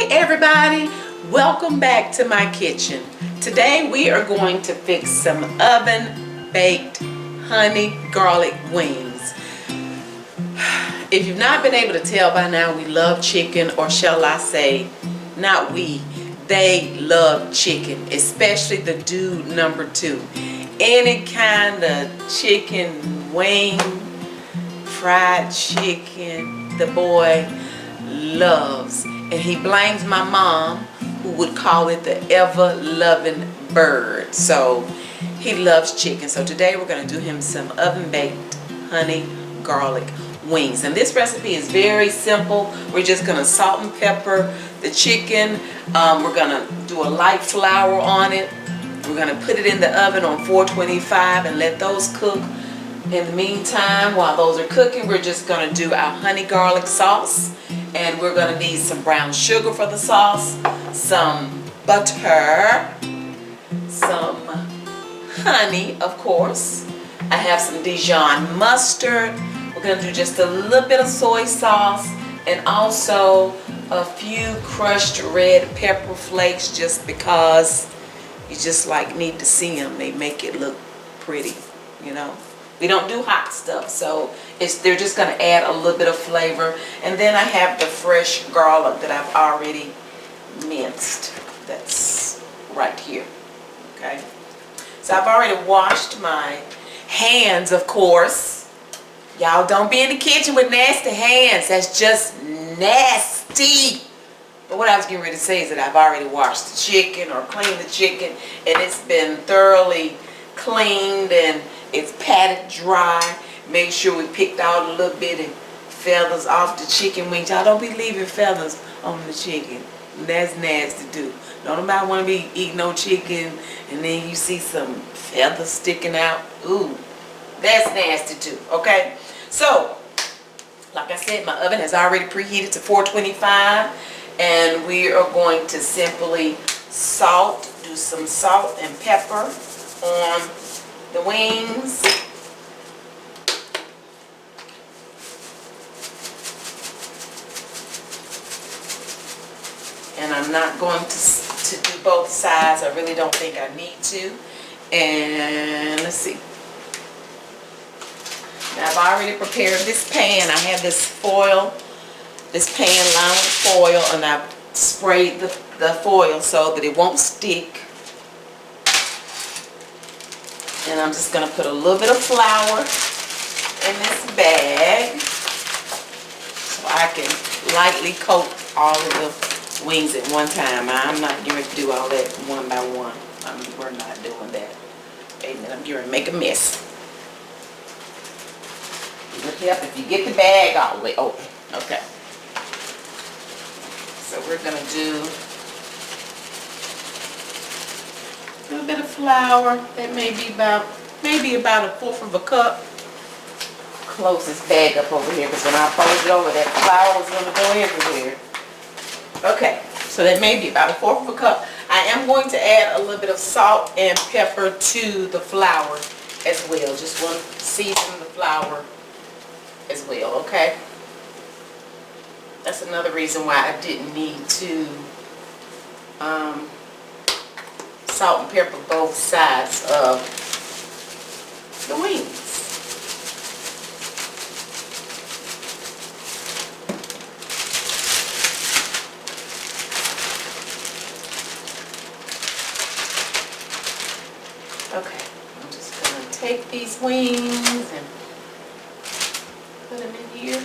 Hey everybody, welcome back to my kitchen. Today we are going to fix some oven baked honey garlic wings. If you've not been able to tell by now, we love chicken, or shall I say, not we, they love chicken, especially the dude number 2. Any kind of chicken wing, fried chicken, the boy loves. And he blames my mom, who would call it the ever-loving bird. So he loves chicken. So today we're going to do him some oven-baked honey garlic wings. And this recipe is very simple. We're just going to salt and pepper the chicken. We're going to do a light flour on it. We're going to put it in the oven on 425 and let those cook. In the meantime, while those are cooking, we're just going to do our honey garlic sauce. And we're going to need some brown sugar for the sauce, some butter, some honey, of course. I have some Dijon Mustard. We're going to do just a little bit of soy sauce and also a few crushed red pepper flakes, just because you just need to see them. They make it look pretty, you know. We don't do hot stuff, so they're just going to add a little bit of flavor. And then I have the fresh garlic that I've already minced. That's right here. Okay. So I've already washed my hands, of course. Y'all don't be in the kitchen with nasty hands. That's just nasty. But what I was getting ready to say is that I've already washed the chicken or cleaned the chicken, and it's been thoroughly cleaned and it's patted dry. Make sure we picked out a little bit of feathers off the chicken wings. Y'all don't be leaving feathers on the chicken. That's nasty too. Don't nobody want to be eating no chicken and then you see some feathers sticking out. Ooh, that's nasty too. Okay, so like I said, my oven has already preheated to 425, and we are going to simply do some salt and pepper on the wings. And I'm not going to do both sides. I really don't think I need to. And let's see. Now I've already prepared this pan. I have this foil, this pan lined with foil, and I've sprayed the foil so that it won't stick. And I'm just going to put a little bit of flour in this bag so I can lightly coat all of the wings at one time. I'm not going to do all that one by one. We're not doing that. Amen. I'm going to make a mess. It would help if you get the bag all the way open. Okay. So we're going to do a little bit of flour. That may be about a 1/4 of a cup. Close this bag up over here, because when I fold it over, that flour is going to go everywhere. Okay, so that may be about a 1/4 of a cup. I am going to add a little bit of salt and pepper to the flour as well. Just want to season the flour as well, okay? That's another reason why I didn't need to salt and pepper both sides of the wings. Okay, I'm just going to take these wings and put them in here.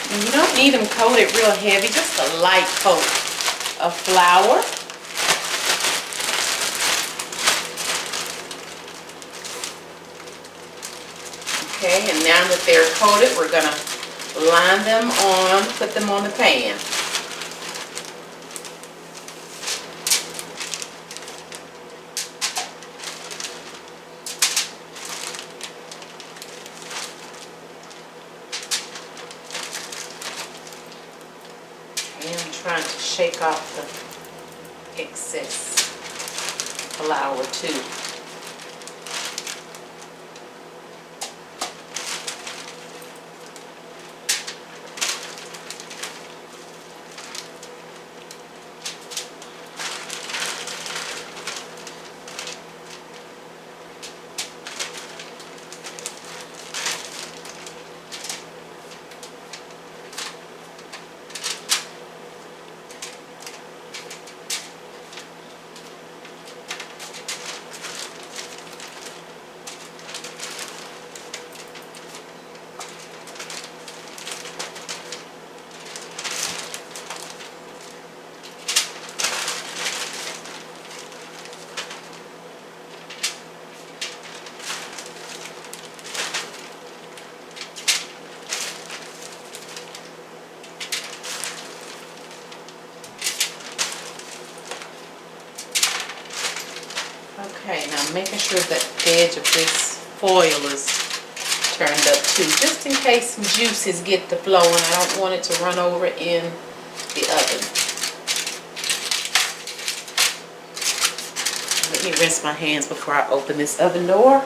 You don't need them coated real heavy, just a light coat of flour. Okay, and now that they're coated, we're going to line them on, put them on the pan. And I'm trying to shake off the excess flour too. Okay, now making sure that the edge of this foil is turned up too, just in case some juices get to flowing. I don't want it to run over in the oven. Let me rinse my hands before I open this oven door.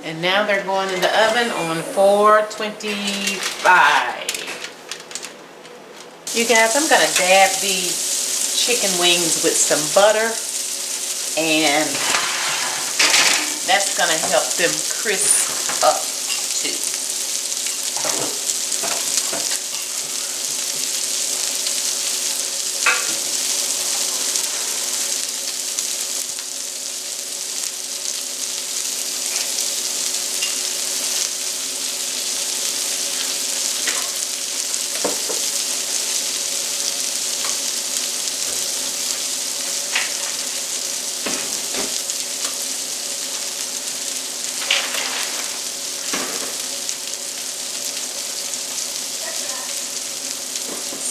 And now they're going in the oven on 425. You guys, I'm going to dab these chicken wings with some butter, and that's going to help them crisp up too.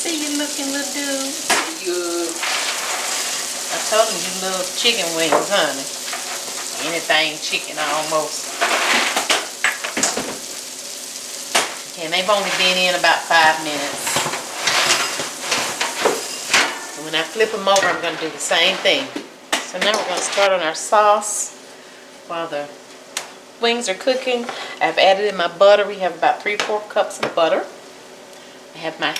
See you looking little dude. Good. I told him you love chicken wings, honey. Anything chicken almost. And they've only been in about 5 minutes. And when I flip them over, I'm going to do the same thing. So now we're going to start on our sauce while the wings are cooking. I've added in my butter. We have about 3/4 cups of butter. I have my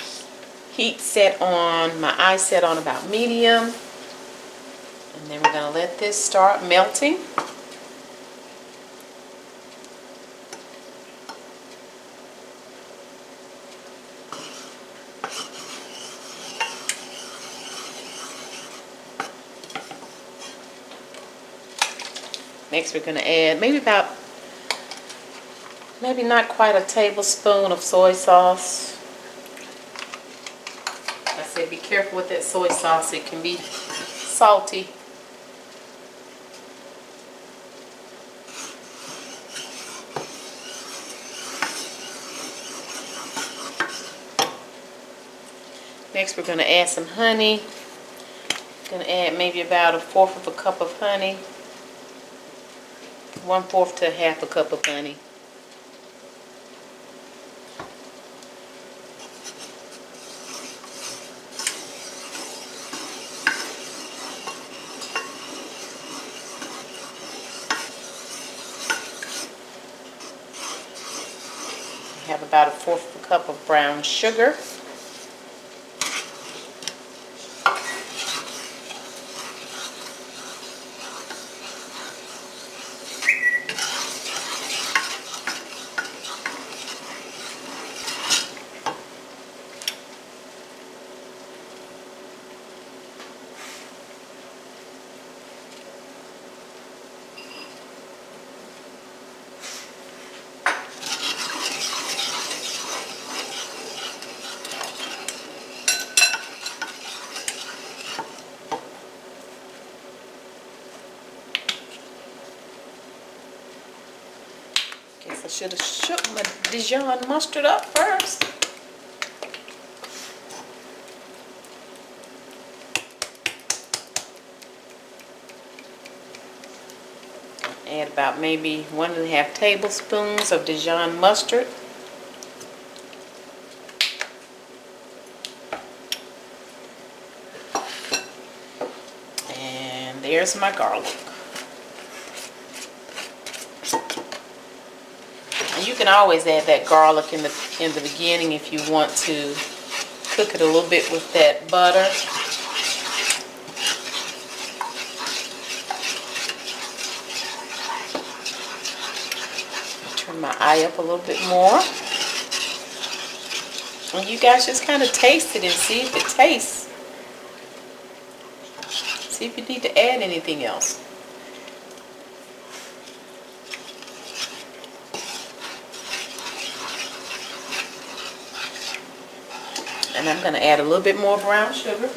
heat set on, my eye set on about medium. And then we're going to let this start melting. Next we're going to add maybe not quite a tablespoon of soy sauce. I said be careful with that soy sauce, it can be salty. Next we're going to add some honey. I'm going to add maybe about 1/4 of a cup of honey. 1/4 to 1/2 a cup of honey. We have about 1/4 of a cup of brown sugar. Guess I should have shook my Dijon mustard up first. Add about maybe 1½ tablespoons of Dijon Mustard. And there's my garlic. And you can always add that garlic in the beginning if you want to cook it a little bit with that butter. Turn my eye up a little bit more. And you guys just kind of taste it and see if it tastes. See if you need to add anything else. And I'm going to add a little bit more brown sugar.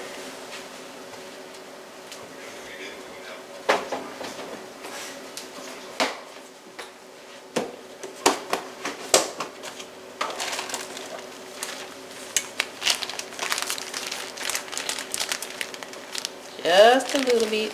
Just a little bit.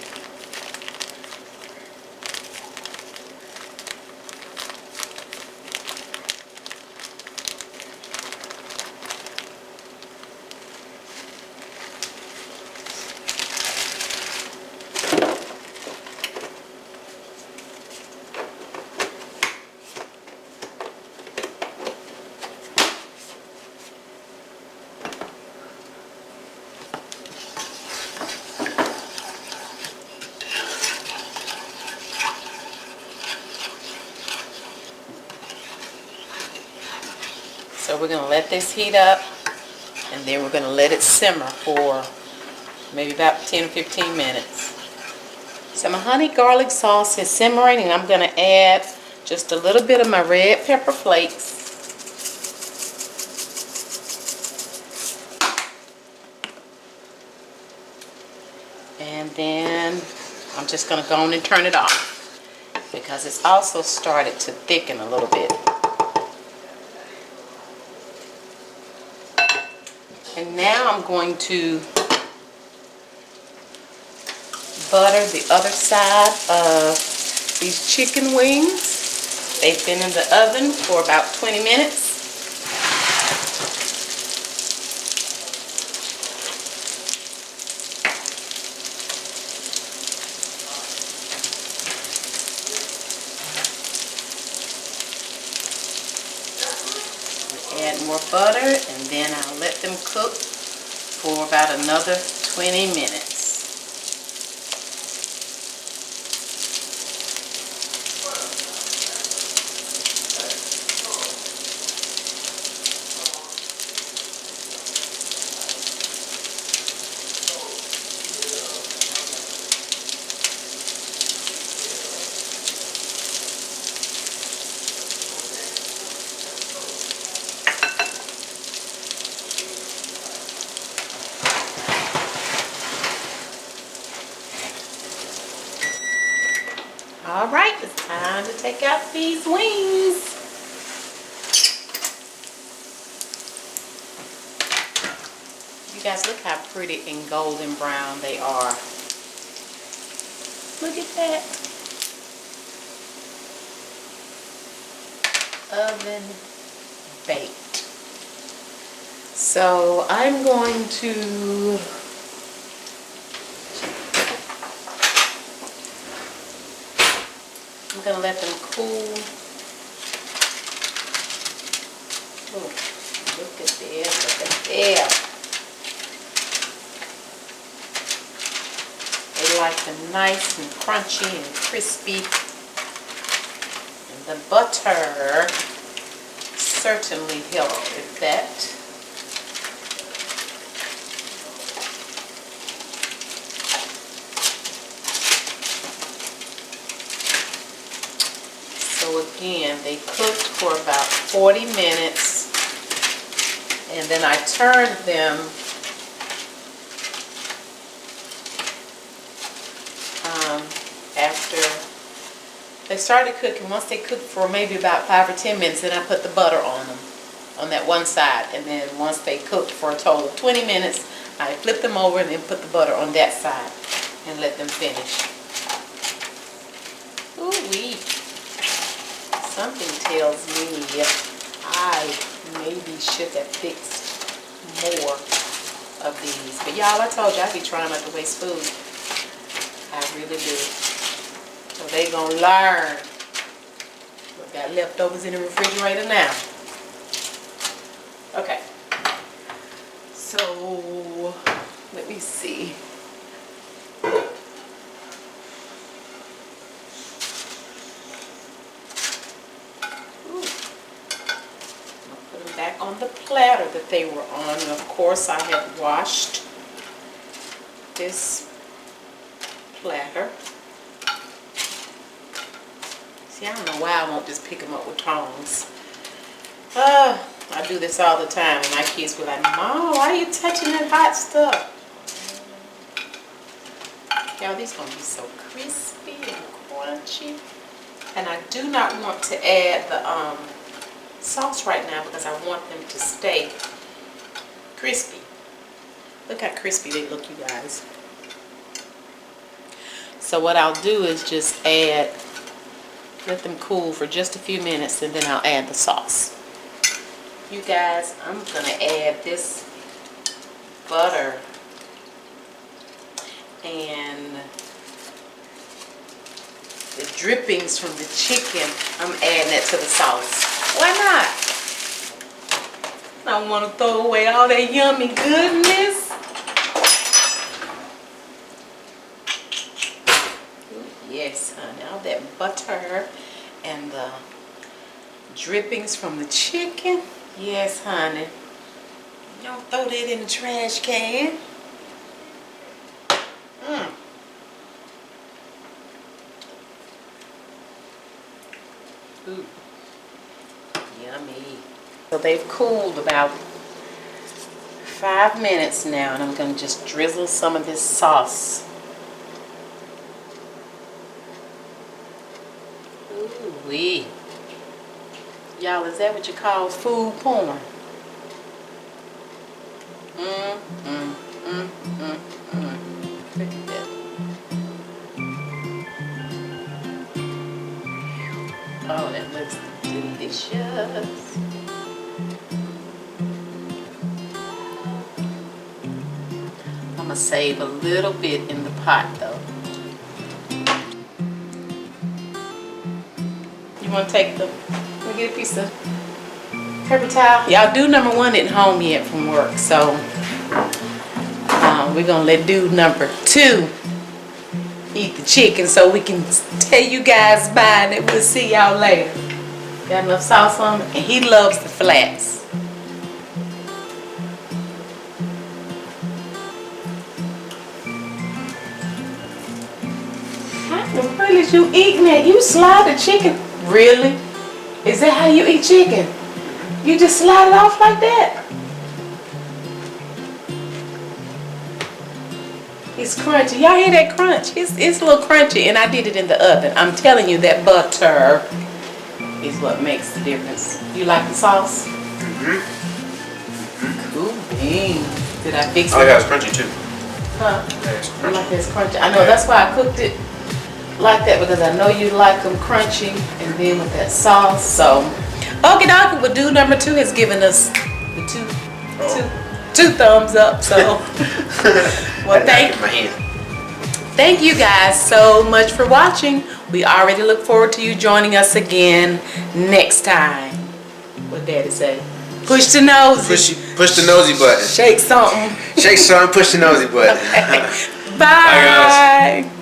So we're going to let this heat up, and then we're going to let it simmer for maybe about 10 or 15 minutes. So my honey garlic sauce is simmering, and I'm going to add just a little bit of my red pepper flakes. And then I'm just going to go on and turn it off because it's also started to thicken a little bit. And now I'm going to butter the other side of these chicken wings. They've been in the oven for about 20 minutes. Add more butter, and then I'll let them cook for about another 20 minutes. All right, it's time to take out these wings. You guys, look how pretty and golden brown they are. Look at that. Oven baked. So I'm going to I'm going to let them cool. Oh, look at there, look at there. They like them nice and crunchy and crispy. And the butter certainly helps with that. So again, they cooked for about 40 minutes, and then I turned them after they started cooking. Once they cooked for maybe about 5 or 10 minutes, then I put the butter on them, on that one side, and then once they cooked for a total of 20 minutes, I flipped them over and then put the butter on that side and let them finish. Ooh-wee. Something tells me I maybe should have fixed more of these. But y'all, I told you I be trying not to waste food. I really do. So they gonna learn. We got leftovers in the refrigerator now. Okay. So let me see. Back on the platter that they were on. And of course, I have washed this platter. See, I don't know why I won't just pick them up with tongs. I do this all the time, and my kids be like, "Mom, why are you touching that hot stuff?" Y'all, these gonna be so crispy and crunchy. And I do not want to add the sauce right now because I want them to stay crispy. Look how crispy they look, you guys. So what I'll do is just let them cool for just a few minutes, and then I'll add the sauce. You guys, I'm gonna add this butter and the drippings from the chicken. I'm adding that to the sauce. Why not? I don't want to throw away all that yummy goodness. Ooh, yes, honey. All that butter and the drippings from the chicken. Yes, honey. Don't throw that in the trash can. Ooh. Yummy. So they've cooled about 5 minutes now, and I'm going to just drizzle some of this sauce. Ooh-wee. Y'all, is that what you call food porn? Look at that. Oh, that looks delicious. I'm going to save a little bit in the pot though. You want to take let me get a piece of paper towel. Y'all, dude number 1 isn't home yet from work, so we're going to let dude number 2 eat the chicken so we can tell you guys bye, and we'll see y'all later. Got enough sauce on it, and he loves the flats. How the hell is you eating that? You slide the chicken? Really? Is that how you eat chicken? You just slide it off like that? It's crunchy. Y'all hear that crunch? It's a little crunchy, and I did it in the oven. I'm telling you, that butter is what makes the difference. You like the sauce? Cool beans. Did I fix it? Oh yeah, it's crunchy too. Huh? Yeah, it's You crunchy. like this crunchy? I know, that's why I cooked it like that, because I know you like them crunchy, and then with that sauce. So, okie dokie, but dude number 2 has given us the two thumbs up. So, well, thank you guys so much for watching. We already look forward to you joining us again next time. What Daddy say? Push the nosy. Push the nosy button. Shake something. Shake something, push the nosy button. Okay. Bye. Bye guys.